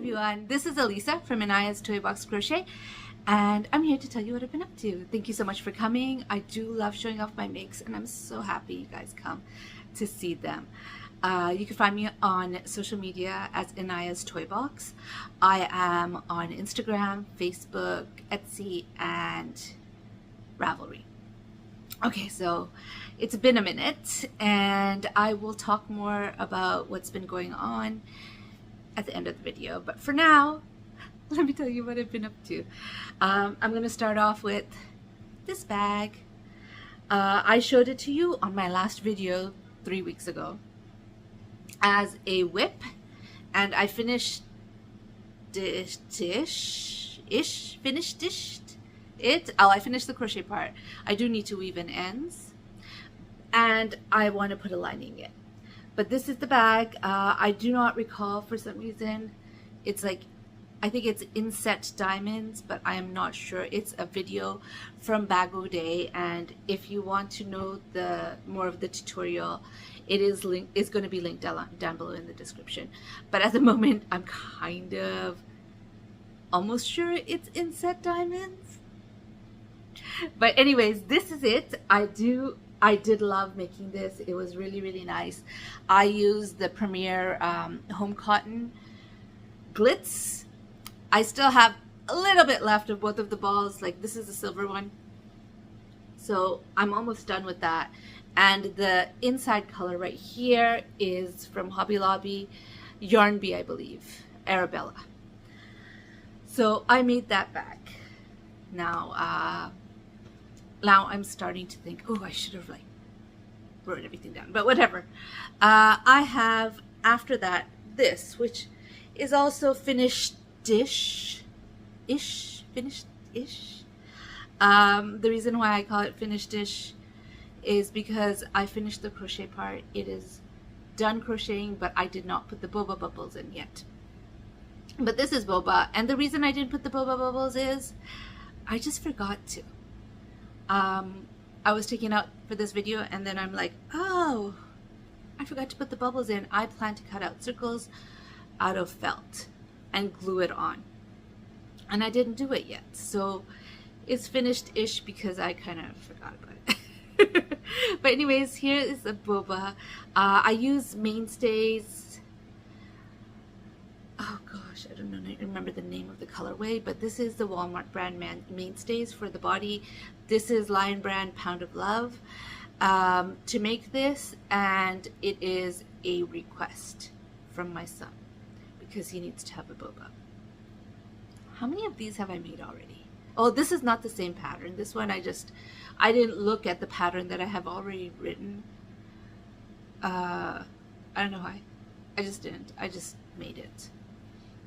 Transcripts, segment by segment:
everyone, this is Elisa from Anaya's Toy Box Crochet, and I'm here to tell you what I've been up to. Thank you so much for coming. I do love showing off my makes, and I'm so happy you guys come to see them. You can find me on social media as Anaya's Toy Box. I am on Instagram, Facebook, Etsy, and Ravelry. Okay, so it's been a minute, and I will talk more about what's been going on at the end of the video. But for now, let me tell you what I've been up to. I'm going to start off with this bag. I showed it to you on my last video 3 weeks ago as a whip, and I finished it. I finished the crochet part. I do need to weave in ends, and I want to put a lining in. But this is the bag. I do not recall, for some reason, it's like, I think it's inset diamonds, but I am not sure. It's a video from Bago Day, and if you want to know more of the tutorial, it's going to be linked down below in the description. But at the moment, I'm kind of almost sure it's inset diamonds. But anyways, this is it. I did love making this. It was really, really nice. I used the Premier Home Cotton Glitz. I still have a little bit left of both of the balls. Like, this is the silver one. So I'm almost done with that. And the inside color right here is from Hobby Lobby, Yarn Bee, I believe, Arabella. So I made that bag. Now I'm starting to think, oh, I should have like wrote everything down, but whatever. I have, after that, this, which is also finished-ish. The reason why I call it finished-ish is because I finished the crochet part. It is done crocheting, but I did not put the boba bubbles in yet. But this is boba, and the reason I didn't put the boba bubbles is I just forgot to. I was taking out for this video, and then I'm like, oh, I forgot to put the bubbles in. I plan to cut out circles out of felt and glue it on, and I didn't do it yet. So it's finished-ish because I kind of forgot about it. But anyways, here is a boba. I use mainstays. Oh gosh, I don't remember the name of the colorway, but this is the Walmart brand mainstays for the body. This is Lion brand Pound of Love to make this, and it is a request from my son because he needs to have a boba. How many of these have I made already? Oh, this is not the same pattern. This one I didn't look at the pattern that I have already written. I don't know why. I just didn't. I just made it.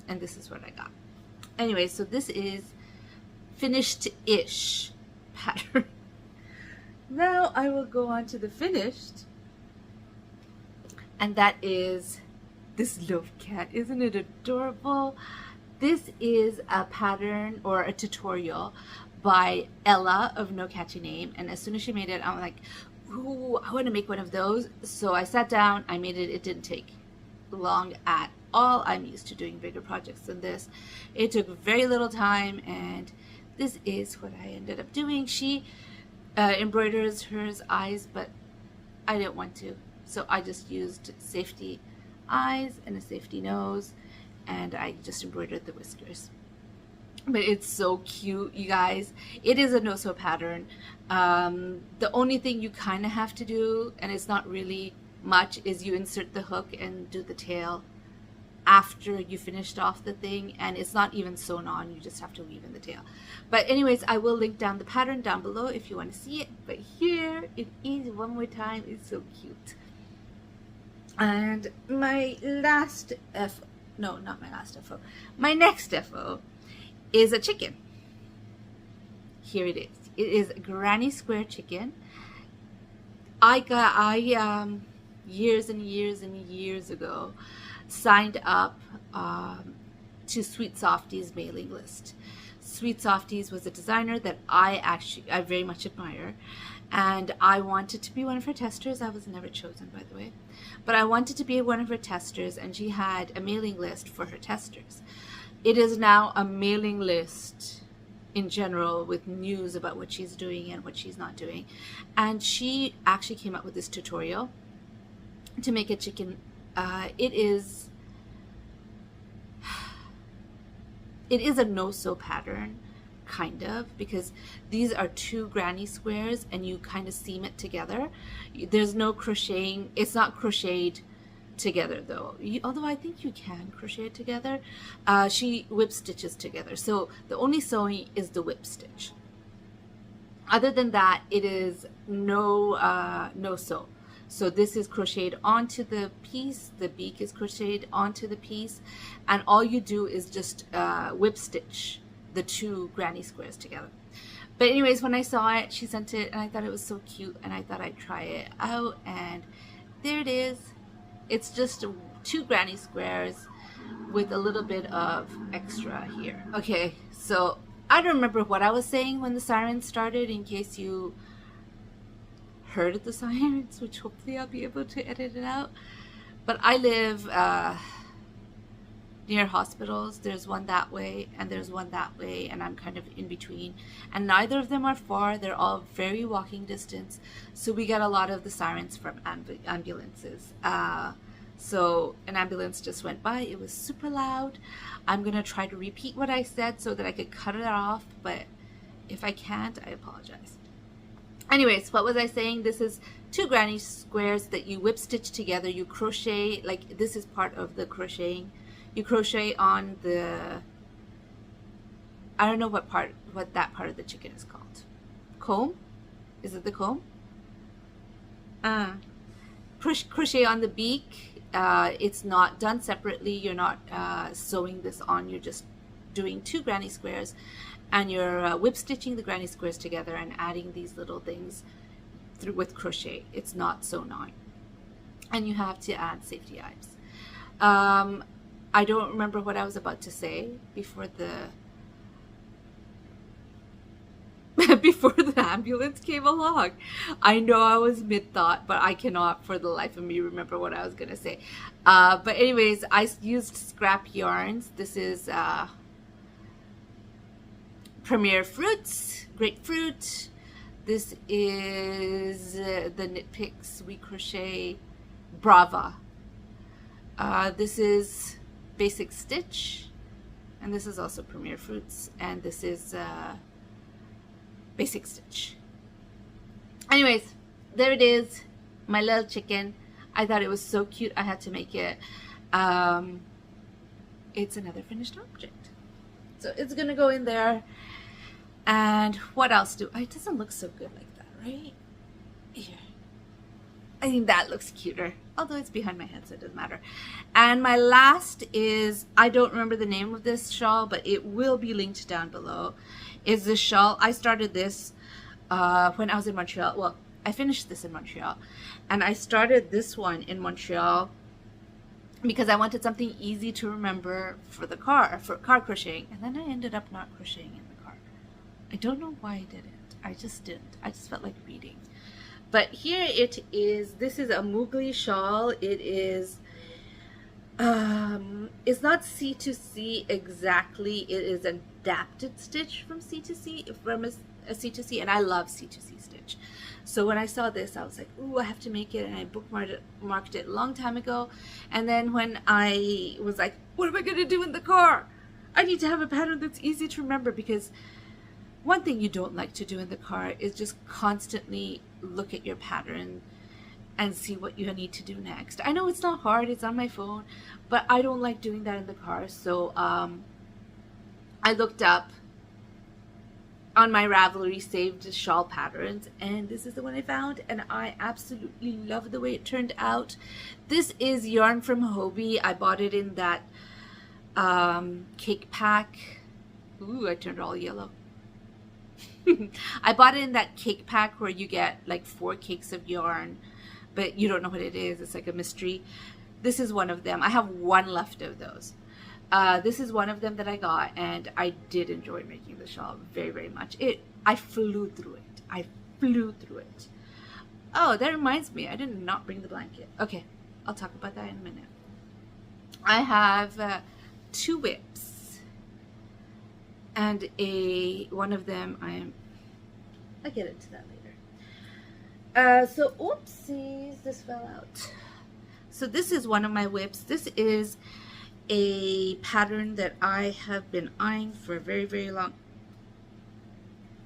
And this is what I got. Anyway, so this is finished-ish pattern. Now I will go on to the finished. And that is this Loaf Cat. Isn't it adorable? This is a pattern or a tutorial by Ella of No Catchy Name. And as soon as she made it, I'm like, ooh, I want to make one of those. So I sat down, I made it. It didn't take long at all. I'm used to doing bigger projects than this. It took very little time, and this is what I ended up doing. She embroiders her eyes, but I didn't want to, so I just used safety eyes and a safety nose, and I just embroidered the whiskers. But it's so cute, you guys. It is a no-sew pattern. The only thing you kind of have to do, and it's not really much, is you insert the hook and do the tail after you finished off the thing, and it's not even sewn on. You just have to weave in the tail. But anyways, I will link down the pattern down below if you want to see it. But here it is one more time. It's so cute. And my last my next FO is a chicken. Here it is. It is a granny square chicken. I years and years and years ago signed up to Sweet Softies mailing list. Sweet Softies was a designer that I very much admire, and I wanted to be one of her testers. I was never chosen, by the way, but I wanted to be one of her testers, and she had a mailing list for her testers. It is now a mailing list in general with news about what she's doing and what she's not doing. And she actually came up with this tutorial to make a chicken. It is a no-sew pattern, kind of, because these are 2 granny squares and you kind of seam it together. There's no crocheting. It's not crocheted together though, although I think you can crochet it together. She whip stitches together, so the only sewing is the whip stitch. Other than that, it is no sew. So this is crocheted onto the piece, the beak is crocheted onto the piece, and all you do is just whip stitch the 2 granny squares together. But anyways, when I saw it, she sent it, and I thought it was so cute, and I thought I'd try it out, and there it is. It's just 2 granny squares with a little bit of extra here. Okay, so I don't remember what I was saying when the sirens started, in case you heard the sirens, which hopefully I'll be able to edit it out. But I live near hospitals. There's one that way and there's one that way, and I'm kind of in between, and neither of them are far. They're all very walking distance, so we get a lot of the sirens from ambulances. So an ambulance just went by. It was super loud. I'm gonna try to repeat what I said so that I could cut it off, but if I can't, I apologize. Anyways, what was I saying? This is 2 granny squares that you whip stitch together. You crochet, like this is part of the crocheting. You crochet on the, I don't know what that part of the chicken is called. Comb? Is it the comb? Crochet on the beak. It's not done separately. You're not sewing this on. You're just doing 2 granny squares, and you're whip stitching the granny squares together and adding these little things through with crochet. It's not sewn on, and you have to add safety eyes. I don't remember what I was about to say before the ambulance came along. I know I was mid-thought, but I cannot for the life of me remember what I was gonna say. But anyways, I used scrap yarns. This is Premier Fruits, grapefruit. This is the Knit Picks We Crochet Brava. This is Basic Stitch, and this is also Premier Fruits, and this is Basic Stitch. Anyways, there it is, my little chicken. I thought it was so cute, I had to make it. It's another finished object, so it's gonna go in there. And what else it doesn't look so good like that, right? Here, I think that looks cuter, although it's behind my head, so it doesn't matter. And my last is, I don't remember the name of this shawl, but it will be linked down below, is this shawl. I started this when I was in Montreal. Well, I finished this in Montreal, and I started this one in Montreal because I wanted something easy to remember for car crocheting, and then I ended up not crocheting in the car. I don't know why I didn't. I just didn't. I just felt like reading. But here it is. This is a Mowgli shawl. It is, it's not C2C exactly. It is adapted stitch from C2C, from a C2C, and I love C2C stitch. So when I saw this, I was like, ooh, I have to make it, and I bookmarked it a long time ago. And then when I was like, what am I going to do in the car? I need to have a pattern that's easy to remember, because one thing you don't like to do in the car is just constantly look at your pattern and see what you need to do next. I know it's not hard, it's on my phone, but I don't like doing that in the car. So I looked up on my Ravelry saved shawl patterns, and this is the one I found, and I absolutely love the way it turned out. This is yarn from Hobbii. I bought it in that cake pack. Ooh, I turned all yellow. I bought it in that cake pack where you get like 4 cakes of yarn, but you don't know what it is. It's like a mystery. This is one of them. I have one left of those. This is one of them that I got, and I did enjoy making the shawl very, very much. I flew through it. I flew through it. Oh, that reminds me, I did not bring the blanket. Okay, I'll talk about that in a minute. I have 2 whips, and one of them I'll get into that later. So oopsies, this fell out. So this is one of my whips. This is a pattern that I have been eyeing for a very, very long.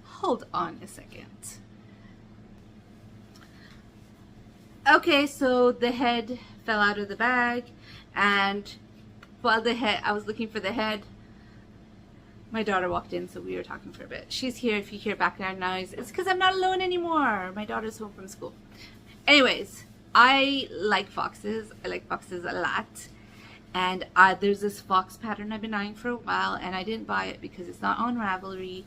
Hold on a second. Okay, so the head fell out of the bag, and while I was looking for the head, my daughter walked in, so we were talking for a bit. She's here. If you hear background noise, it's because I'm not alone anymore. My daughter's home from school. Anyways, I like foxes. I like foxes a lot. And there's this fox pattern I've been eyeing for a while, and I didn't buy it because it's not on Ravelry,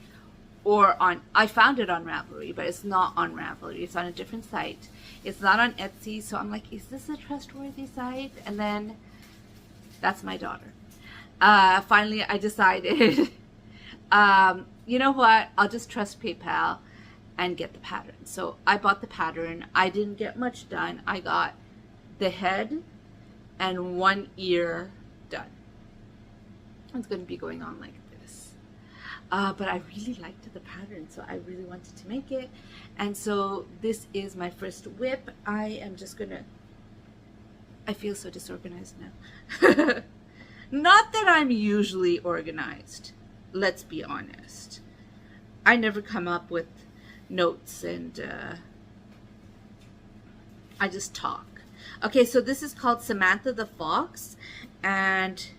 I found it on Ravelry, but it's not on Ravelry. It's on a different site. It's not on Etsy, so I'm like, is this a trustworthy site? And then that's my daughter. Finally, I decided, you know what? I'll just trust PayPal and get the pattern. So I bought the pattern. I didn't get much done. I got the head and 1 ear done. It's going to be going on like this. But I really liked the pattern, so I really wanted to make it. And so this is my first whip. I am just going to... I feel so disorganized now. Not that I'm usually organized. Let's be honest. I never come up with notes, and I just talk. Okay, so this is called Samantha the Fox, and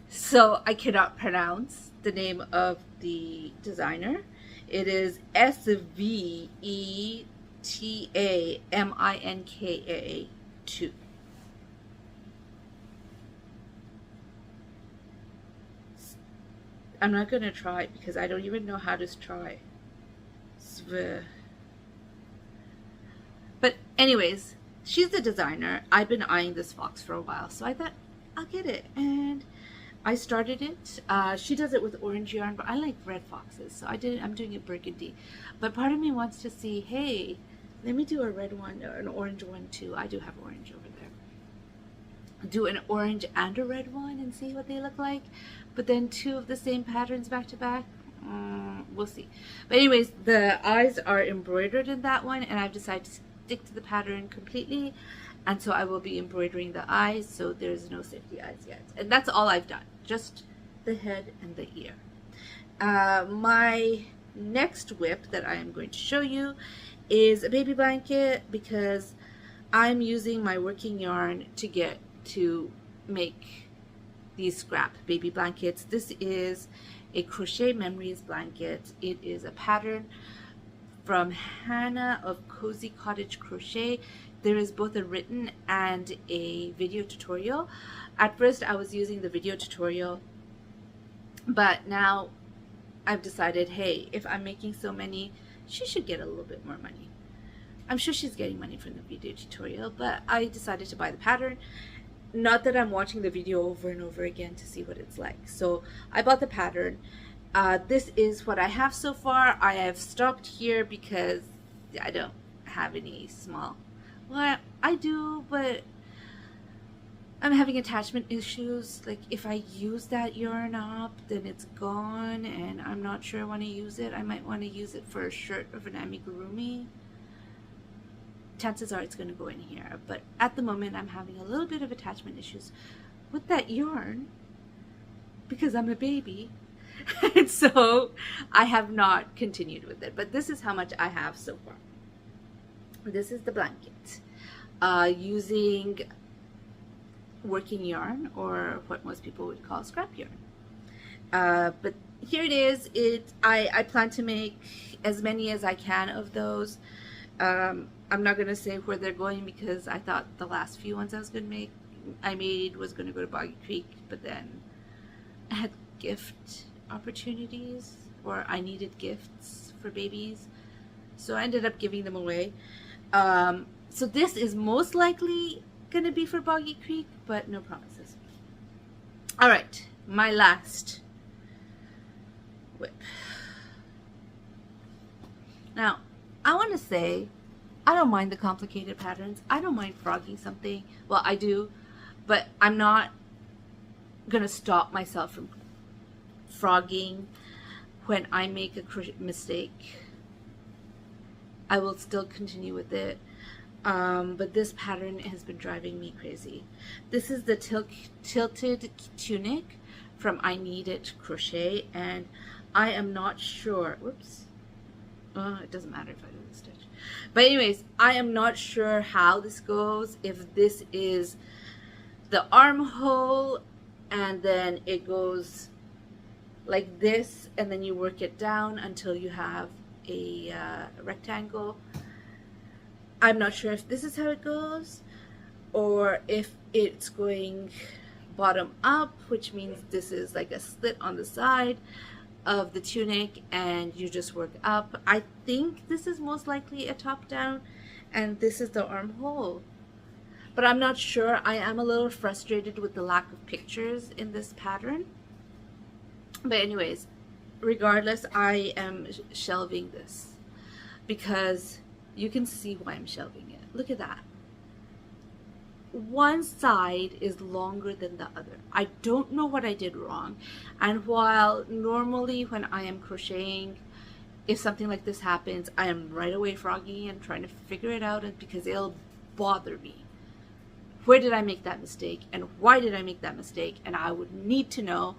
so I cannot pronounce the name of the designer. It is SVETAMINKA 2. I'm not going to try because I don't even know how to try. But anyways, she's the designer. I've been eyeing this fox for a while, so I thought I'll get it. And I started it. She does it with orange yarn, but I like red foxes, so I'm doing it burgundy. But part of me wants to see, hey, let me do a red one or an orange one too. I do have orange over there. Do an orange and a red one and see what they look like. But then 2 of the same patterns back to back, we'll see. But anyways, the eyes are embroidered in that one, and I've decided to stick to the pattern completely. And so I will be embroidering the eyes, so there's no safety eyes yet. And that's all I've done, just the head and the ear. My next whip that I am going to show you is a baby blanket, because I'm using my working yarn to make these scrap baby blankets. This is a Crochet Memories blanket. It is a pattern from Hannah of Cozy Cottage Crochet. There is both a written and a video tutorial. At first I was using the video tutorial, but now I've decided, hey, if I'm making so many, she should get a little bit more money. I'm sure she's getting money from the video tutorial, but I decided to buy the pattern. Not that I'm watching the video over and over again to see what it's like. So I bought the pattern. This is what I have so far. I have stopped here because I don't have any small. Well, I do, but I'm having attachment issues. Like, if I use that yarn up, then it's gone, and I'm not sure I want to use it. I might want to use it for a shirt of an amigurumi. Chances are it's going to go in here, but at the moment I'm having a little bit of attachment issues with that yarn because I'm a baby. And so I have not continued with it, but this is how much I have so far. This is the blanket, using working yarn, or what most people would call scrap yarn. But here it is. I plan to make as many as I can of those. I'm not going to say where they're going because I thought the last few ones I made was going to go to Boggy Creek, but then I had gift opportunities, or I needed gifts for babies, so I ended up giving them away. So this is most likely going to be for Boggy Creek, but no promises. Alright, my last whip. Now, I want to say, I don't mind the complicated patterns. I don't mind frogging something. Well, I do, but I'm not going to stop myself from frogging when I make a mistake. I will still continue with it. But this pattern has been driving me crazy. This is the tilted tunic from I Need It Crochet, and I am not sure. Whoops. It doesn't matter if I do the stitch. But anyways, I am not sure how this goes. If this is the armhole and then it goes like this and then you work it down until you have a rectangle. I'm not sure if this is how it goes or if it's going bottom up, which means this is like a slit on the side of the tunic and you just work up. I think this is most likely a top down and this is the armhole, but I'm not sure. I am a little frustrated with the lack of pictures in this pattern, but anyways, regardless, I am shelving this because you can see why I'm shelving it. Look at that. One side is longer than the other. I don't know what I did wrong. And while normally when I am crocheting, if something like this happens, I am right away froggy and trying to figure it out because it'll bother me. Where did I make that mistake? And why did I make that mistake? And I would need to know.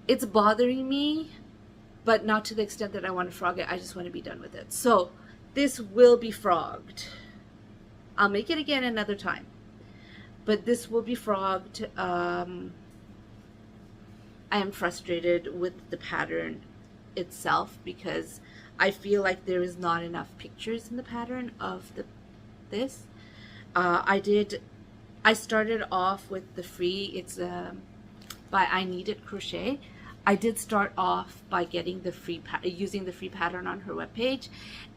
It's bothering me, but not to the extent that I want to frog it. I just want to be done with it. So this will be frogged. I'll make it again another time, but this will be frogged. I am frustrated with the pattern itself because I feel like there is not enough pictures in the pattern of this. I started off with the free, it's by I Need It Crochet. I did start off by getting the free using the free pattern on her webpage,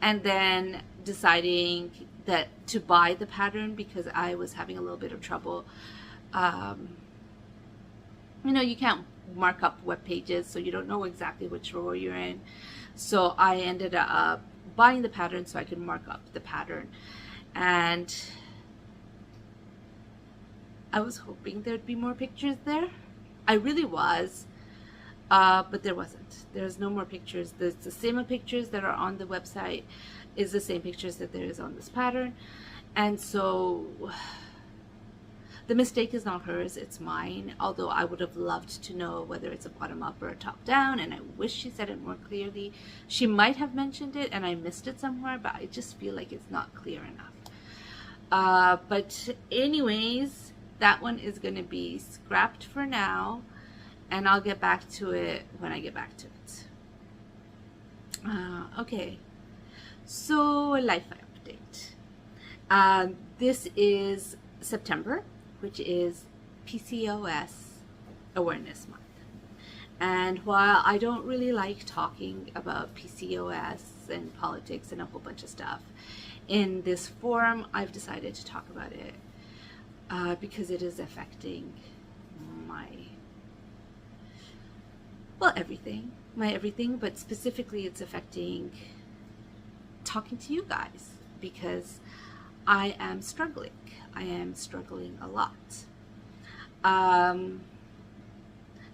and then deciding that to buy the pattern because I was having a little bit of trouble. You know, you can't mark up web pages, so you don't know exactly which row you're in. So I ended up buying the pattern so I could mark up the pattern, and I was hoping there'd be more pictures there. I really was. But there wasn't. There's no more pictures. There's the same pictures that are on the website is the same pictures that there is on this pattern. And so the mistake is not hers, it's mine. Although I would have loved to know whether it's a bottom up or a top down, and I wish she said it more clearly. She might have mentioned it and I missed it somewhere, but I just feel like it's not clear enough. But anyways, that one is going to be scrapped for now. And I'll get back to it when I get back to it. Okay, so life update. This is September, which is PCOS Awareness Month. And while I don't really like talking about PCOS and politics and a whole bunch of stuff, in this forum, I've decided to talk about it because it is affecting my everything, but specifically it's affecting talking to you guys because I am struggling. I am struggling a lot.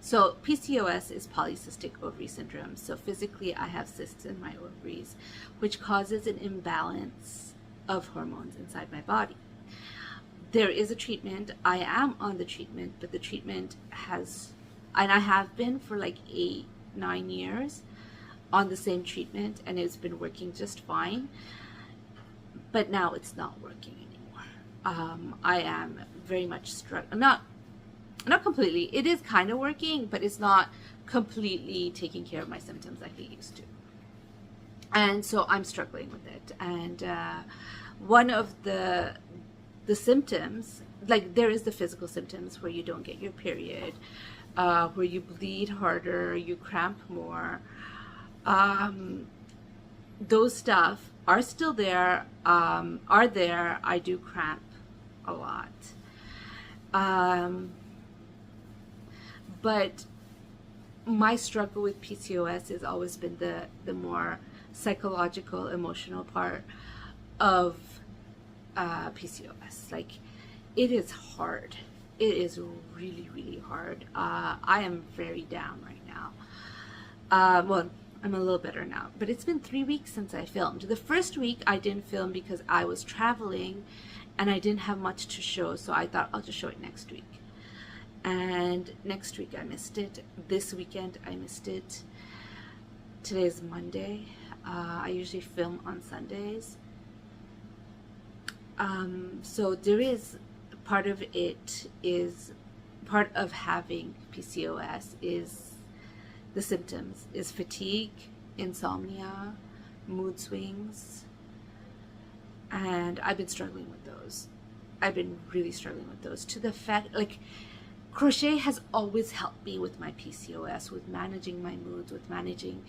So PCOS is polycystic ovary syndrome. So physically I have cysts in my ovaries, which causes an imbalance of hormones inside my body. There is a treatment. I am on the treatment, but the treatment has, and I have been for like 8-9 years on the same treatment, and it's been working just fine. But now it's not working anymore. I am very much struggling. Not completely. It is kind of working, but it's not completely taking care of my symptoms like it used to. And so I'm struggling with it. And one of the symptoms, like there is the physical symptoms where you don't get your period, where you bleed harder, you cramp more. Those stuff are still there, I do cramp a lot. But my struggle with PCOS has always been the more psychological, emotional part of PCOS. Like, it is hard. It is really, really hard. I am very down right now. Well, I'm a little better now, but it's been 3 weeks since I filmed. The first week I didn't film because I was traveling and I didn't have much to show, so I thought I'll just show it next week. And next week I missed it. This weekend I missed it. Today is Monday. I usually film on Sundays. So there is part of having PCOS is the symptoms is fatigue, insomnia, mood swings, and I've been struggling with those. I've been really struggling with those, to the fact, like, crochet has always helped me with my PCOS, with managing my moods, with managing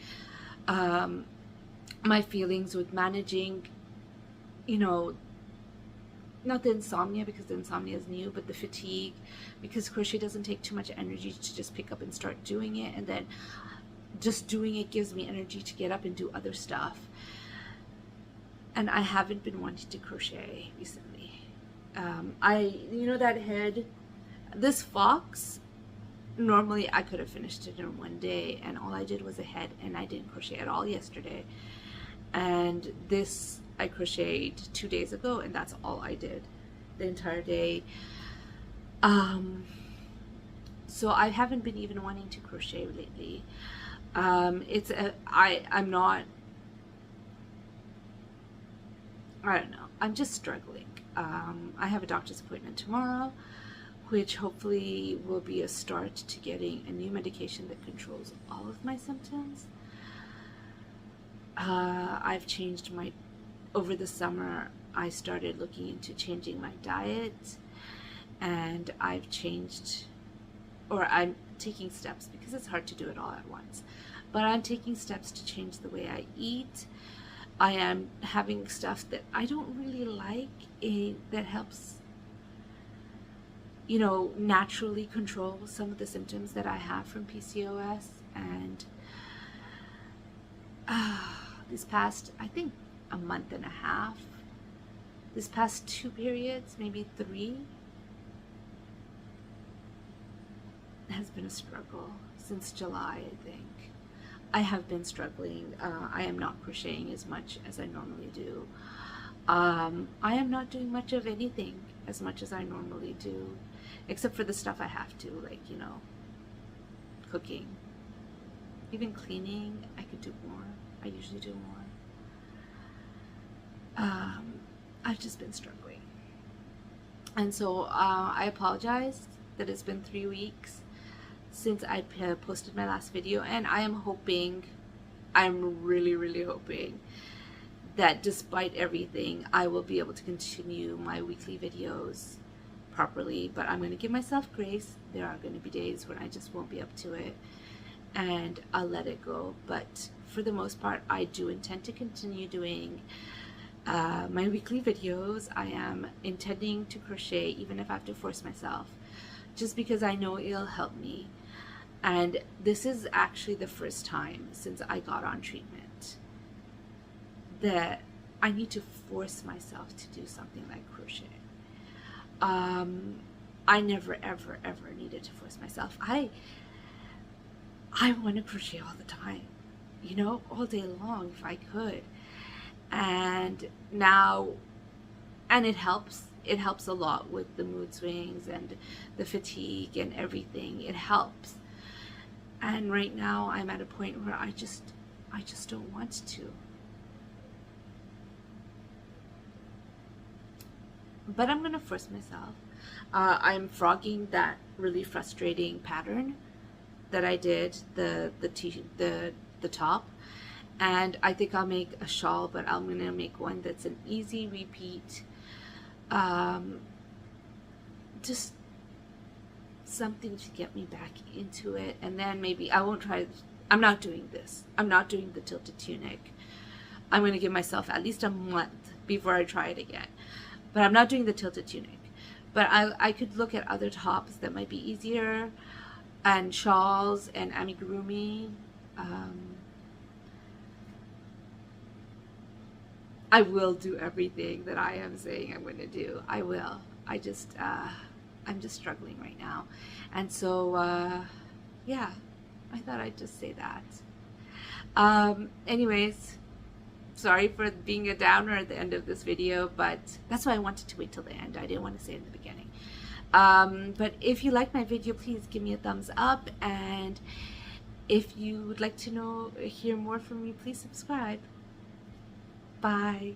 my feelings, with managing, you know, not the insomnia, because the insomnia is new, but the fatigue, because crochet doesn't take too much energy to just pick up and start doing it, and then just doing it gives me energy to get up and do other stuff. And I haven't been wanting to crochet recently. You know that head, this fox, normally I could have finished it in one day, and all I did was a head, and I didn't crochet at all yesterday. And this I crocheted 2 days ago, and that's all I did the entire day. So I haven't been even wanting to crochet lately. I don't know, I'm just struggling. I have a doctor's appointment tomorrow, which hopefully will be a start to getting a new medication that controls all of my symptoms. I've changed over the summer, I started looking into changing my diet, and I'm taking steps, because it's hard to do it all at once, but I'm taking steps to change the way I eat. I am having stuff that I don't really like, that helps, you know, naturally control some of the symptoms that I have from PCOS. And this past, I think, a month and a half, this past 2 periods, maybe 3, has been a struggle since July, I think. I have been struggling. I am not crocheting as much as I normally do. I am not doing much of anything as much as I normally do, except for the stuff I have to, like, you know, cooking. Even cleaning, I could do more. I usually do more. I've just been struggling. And so I apologize that it's been 3 weeks since I posted my last video, and I am hoping, I'm really, really hoping that despite everything, I will be able to continue my weekly videos properly. But I'm going to give myself grace. There are going to be days when I just won't be up to it, and I'll let it go. But for the most part, I do intend to continue doing my weekly videos. I am intending to crochet, even if I have to force myself, just because I know it'll help me. And this is actually the first time since I got on treatment that I need to force myself to do something like crochet. I never, ever, ever needed to force myself. I want to crochet all the time, you know, all day long if I could. And now, and it helps a lot with the mood swings and the fatigue and everything. It helps. And right now I'm at a point where I just don't want to. But I'm gonna force myself. I'm frogging that really frustrating pattern that I did, the top, and I think I'll make a shawl, but I'm gonna make one that's an easy repeat, just something to get me back into it. And then maybe I won't try. I'm not doing this. I'm not doing the tilted tunic. I'm gonna give myself at least a month before I try it again. But I'm not doing the tilted tunic. But I could look at other tops that might be easier. and shawls and amigurumi. I will do everything that I am saying I'm going to do. I will. I'm just struggling right now. And so, yeah, I thought I'd just say that. Anyways, sorry for being a downer at the end of this video, but that's why I wanted to wait till the end. I didn't want to say it in the beginning. But if you like my video, please give me a thumbs up. And if you would like to hear more from me, please subscribe. Bye.